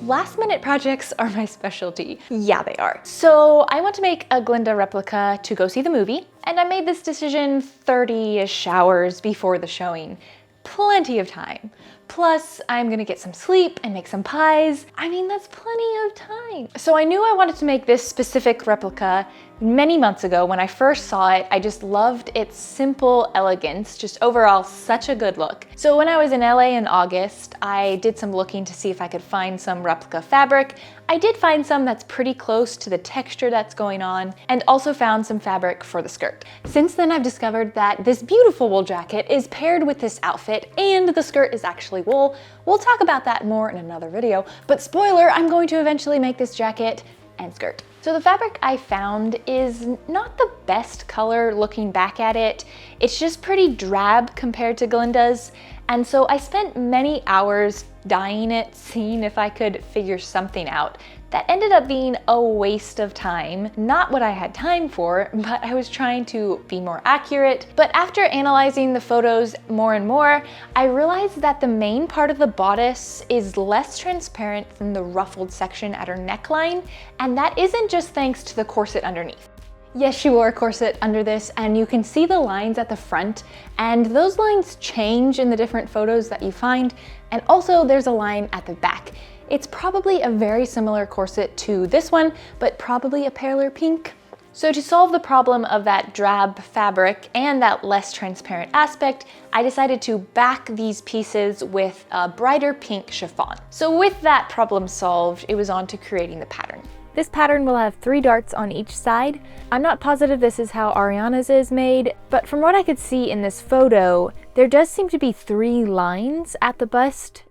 Last minute projects are my specialty. Yeah, they are. So I want to make a Glinda replica to go see the movie, and I made this decision 30-ish hours before the showing. Plenty of time. Plus, I'm gonna get some sleep and make some pies. I mean, that's plenty of time. So I knew I wanted to make this specific replica many months ago. When I first saw it, I just loved its simple elegance, just overall such a good look. So when I was in LA in August, I did some looking to see if I could find some replica fabric. I did find some that's pretty close to the texture that's going on, and also found some fabric for the skirt. Since then, I've discovered that this beautiful wool jacket is paired with this outfit, and the skirt is actually wool. We'll talk about that more in another video, but spoiler, I'm going to eventually make this jacket and skirt. So the fabric I found is not the best color looking back at it. It's just pretty drab compared to Glinda's. And so I spent many hours dyeing it, seeing if I could figure something out. That ended up being a waste of time. Not what I had time for, but I was trying to be more accurate. But after analyzing the photos more and more, I realized that the main part of the bodice is less transparent than the ruffled section at her neckline, and that isn't just thanks to the corset underneath. Yes, she wore a corset under this, and you can see the lines at the front, and those lines change in the different photos that you find, and also there's a line at the back. It's probably a very similar corset to this one, but probably a paler pink. So to solve the problem of that drab fabric and that less transparent aspect, I decided to back these pieces with a brighter pink chiffon. So with that problem solved, it was on to creating the pattern. This pattern will have 3 darts on each side. I'm not positive this is how Ariana's is made, but from what I could see in this photo, there does seem to be 3 lines at the bust.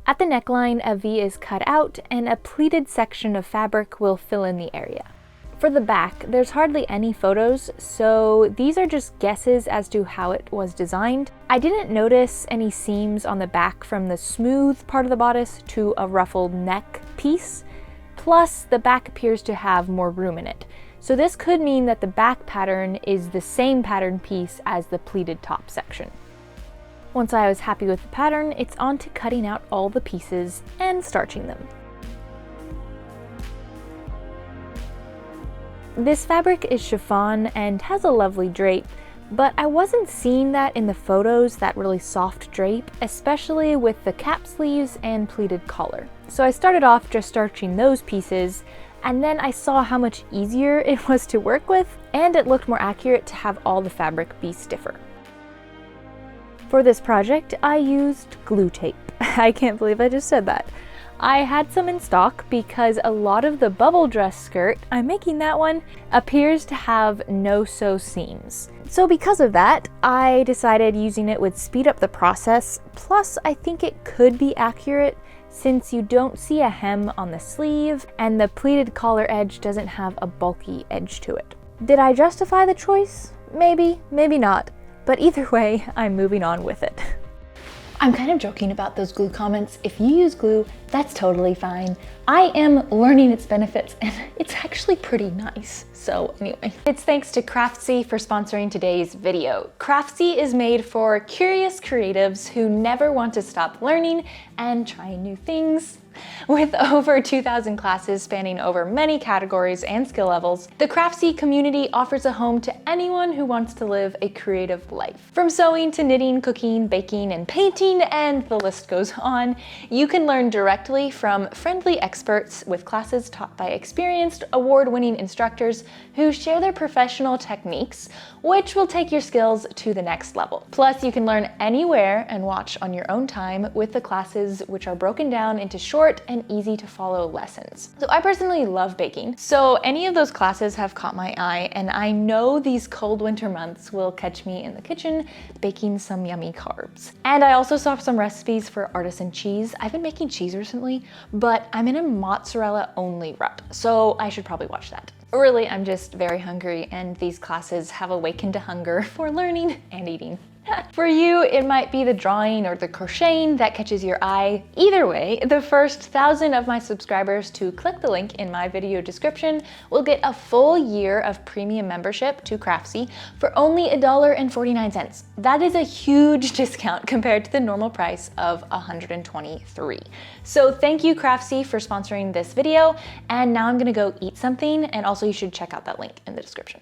At the neckline, a V is cut out and a pleated section of fabric will fill in the area. For the back, there's hardly any photos, so these are just guesses as to how it was designed. I didn't notice any seams on the back from the smooth part of the bodice to a ruffled neck piece, plus the back appears to have more room in it. So this could mean that the back pattern is the same pattern piece as the pleated top section. Once I was happy with the pattern, it's on to cutting out all the pieces and starching them. This fabric is chiffon and has a lovely drape, but I wasn't seeing that in the photos, that really soft drape, especially with the cap sleeves and pleated collar. So I started off just starching those pieces, and then I saw how much easier it was to work with, and it looked more accurate to have all the fabric be stiffer. For this project, I used glue tape. I can't believe I just said that. I had some in stock because a lot of the bubble dress skirt, I'm making that one, appears to have no-sew seams. So because of that, I decided using it would speed up the process, plus I think it could be accurate since you don't see a hem on the sleeve and the pleated collar edge doesn't have a bulky edge to it. Did I justify the choice? Maybe, maybe not. But either way, I'm moving on with it. I'm kind of joking about those glue comments. If you use glue, that's totally fine. I am learning its benefits and it's actually pretty nice. So anyway, it's thanks to Craftsy for sponsoring today's video. Craftsy is made for curious creatives who never want to stop learning and trying new things. With over 2,000 classes spanning over many categories and skill levels, the Craftsy community offers a home to anyone who wants to live a creative life. From sewing to knitting, cooking, baking, and painting, and the list goes on, you can learn directly from friendly experts with classes taught by experienced, award-winning instructors who share their professional techniques, which will take your skills to the next level. Plus, you can learn anywhere and watch on your own time with the classes, which are broken down into short and easy to follow lessons. So I personally love baking, so any of those classes have caught my eye, and I know these cold winter months will catch me in the kitchen baking some yummy carbs. And I also saw some recipes for artisan cheese. I've been making cheese recently, but I'm in a mozzarella only rut, so I should probably watch that. Really, I'm just very hungry, and these classes have awakened a hunger for learning and eating. For you, it might be the drawing or the crocheting that catches your eye. Either way, the first 1,000 of my subscribers to click the link in my video description will get a full year of premium membership to Craftsy for only $1.49. That is a huge discount compared to the normal price of $123. So thank you, Craftsy, for sponsoring this video. And now I'm gonna go eat something, and also you should check out that link in the description.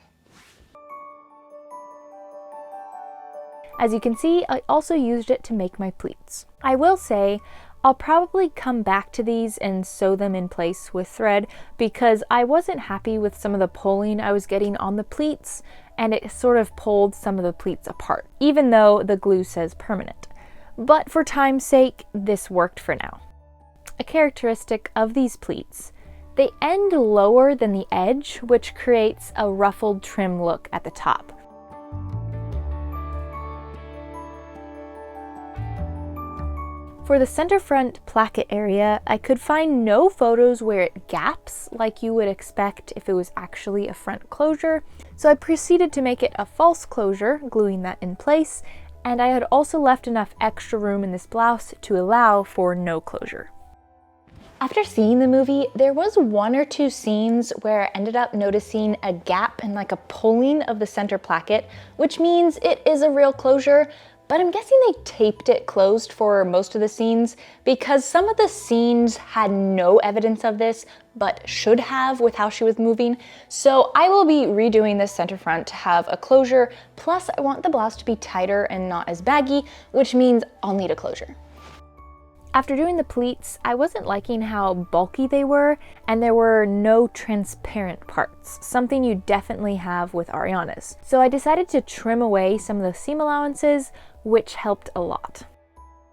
As you can see, I also used it to make my pleats. I will say, I'll probably come back to these and sew them in place with thread because I wasn't happy with some of the pulling I was getting on the pleats, and it sort of pulled some of the pleats apart, even though the glue says permanent. But for time's sake, this worked for now. A characteristic of these pleats, they end lower than the edge, which creates a ruffled trim look at the top. For the center front placket area, I could find no photos where it gaps like you would expect if it was actually a front closure, so I proceeded to make it a false closure, gluing that in place, and I had also left enough extra room in this blouse to allow for no closure. After seeing the movie, there was 1 or 2 scenes where I ended up noticing a gap and like a pulling of the center placket, which means it is a real closure, but I'm guessing they taped it closed for most of the scenes because some of the scenes had no evidence of this, but should have with how she was moving. So I will be redoing this center front to have a closure, plus I want the blouse to be tighter and not as baggy, which means I'll need a closure. After doing the pleats, I wasn't liking how bulky they were, and there were no transparent parts, something you definitely have with Ariana's. So I decided to trim away some of the seam allowances, which helped a lot.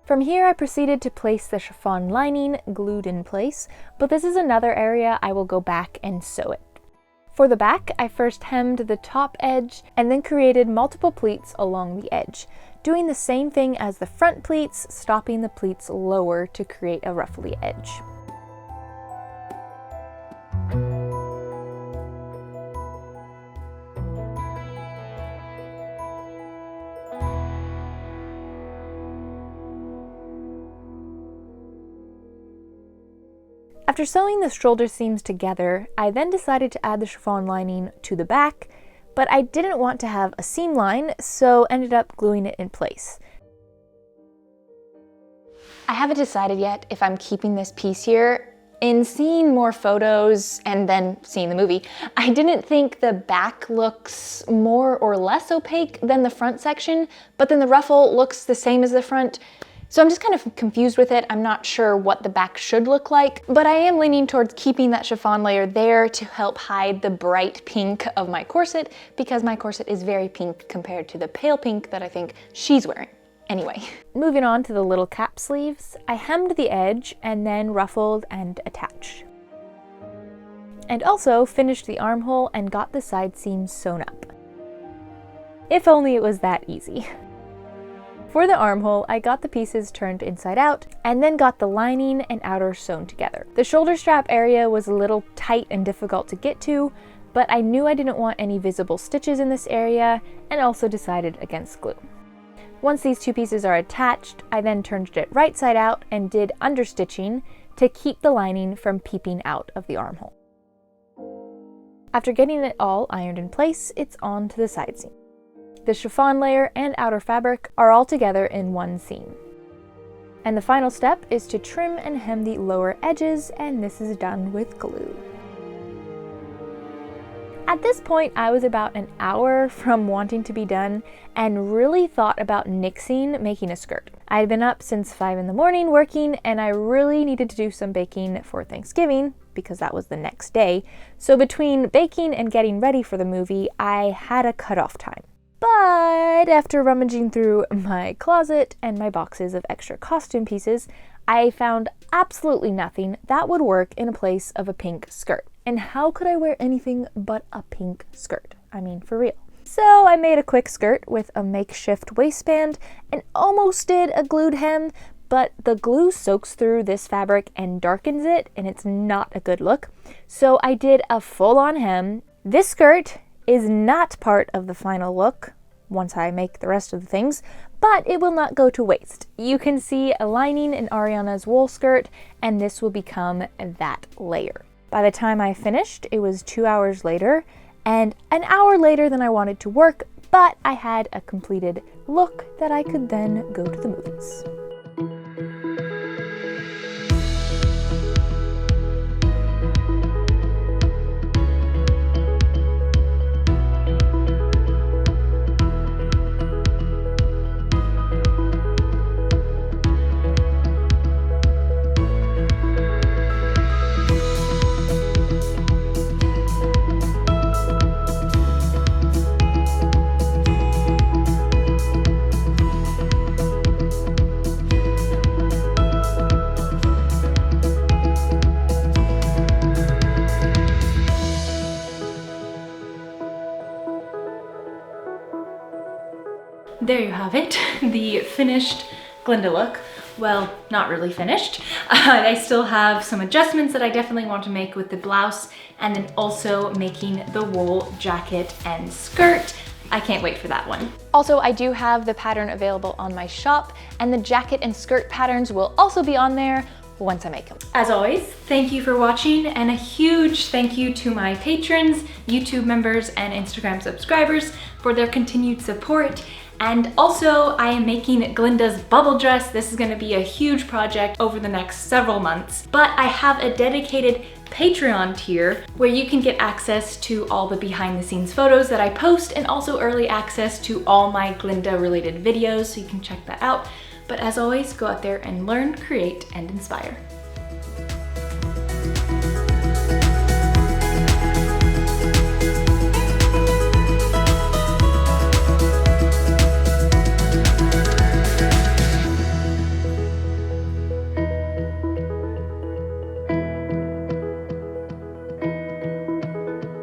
From here, I proceeded to place the chiffon lining glued in place, but this is another area I will go back and sew it. For the back, I first hemmed the top edge and then created multiple pleats along the edge, doing the same thing as the front pleats, stopping the pleats lower to create a ruffly edge. After sewing the shoulder seams together, I then decided to add the chiffon lining to the back, but I didn't want to have a seam line, so ended up gluing it in place. I haven't decided yet if I'm keeping this piece here. In seeing more photos and then seeing the movie, I didn't think the back looks more or less opaque than the front section, but then the ruffle looks the same as the front. So I'm just kind of confused with it. I'm not sure what the back should look like, but I am leaning towards keeping that chiffon layer there to help hide the bright pink of my corset, because my corset is very pink compared to the pale pink that I think she's wearing. Anyway. Moving on to the little cap sleeves, I hemmed the edge and then ruffled and attached. And also finished the armhole and got the side seams sewn up. If only it was that easy. For the armhole, I got the pieces turned inside out and then got the lining and outer sewn together. The shoulder strap area was a little tight and difficult to get to, but I knew I didn't want any visible stitches in this area and also decided against glue. Once these 2 pieces are attached, I then turned it right side out and did understitching to keep the lining from peeping out of the armhole. After getting it all ironed in place, it's on to the side seam. The chiffon layer and outer fabric are all together in one seam. And the final step is to trim and hem the lower edges, and this is done with glue. At this point, I was about an hour from wanting to be done and really thought about nixing making a skirt. I had been up since 5 in the morning working, and I really needed to do some baking for Thanksgiving because that was the next day. So between baking and getting ready for the movie, I had a cutoff time. But after rummaging through my closet and my boxes of extra costume pieces, I found absolutely nothing that would work in place of a pink skirt. And how could I wear anything but a pink skirt? I mean, for real. So I made a quick skirt with a makeshift waistband and almost did a glued hem, but the glue soaks through this fabric and darkens it, and it's not a good look. So I did a full-on hem. This skirt is not part of the final look, once I make the rest of the things, but it will not go to waste. You can see a lining in Ariana's wool skirt, and this will become that layer. By the time I finished, it was 2 hours later, and an hour later than I wanted to work, but I had a completed look that I could then go to the movies. There you have it, the finished Glinda look. Well, not really finished. I still have some adjustments that I definitely want to make with the blouse, and then also making the wool jacket and skirt. I can't wait for that one. Also, I do have the pattern available on my shop, and the jacket and skirt patterns will also be on there once I make them. As always, thank you for watching, and a huge thank you to my patrons, YouTube members, and Instagram subscribers for their continued support. And also, I am making Glinda's bubble dress. This is gonna be a huge project over the next several months, but I have a dedicated Patreon tier where you can get access to all the behind the scenes photos that I post, and also early access to all my Glinda related videos, so you can check that out. But as always, go out there and learn, create, and inspire.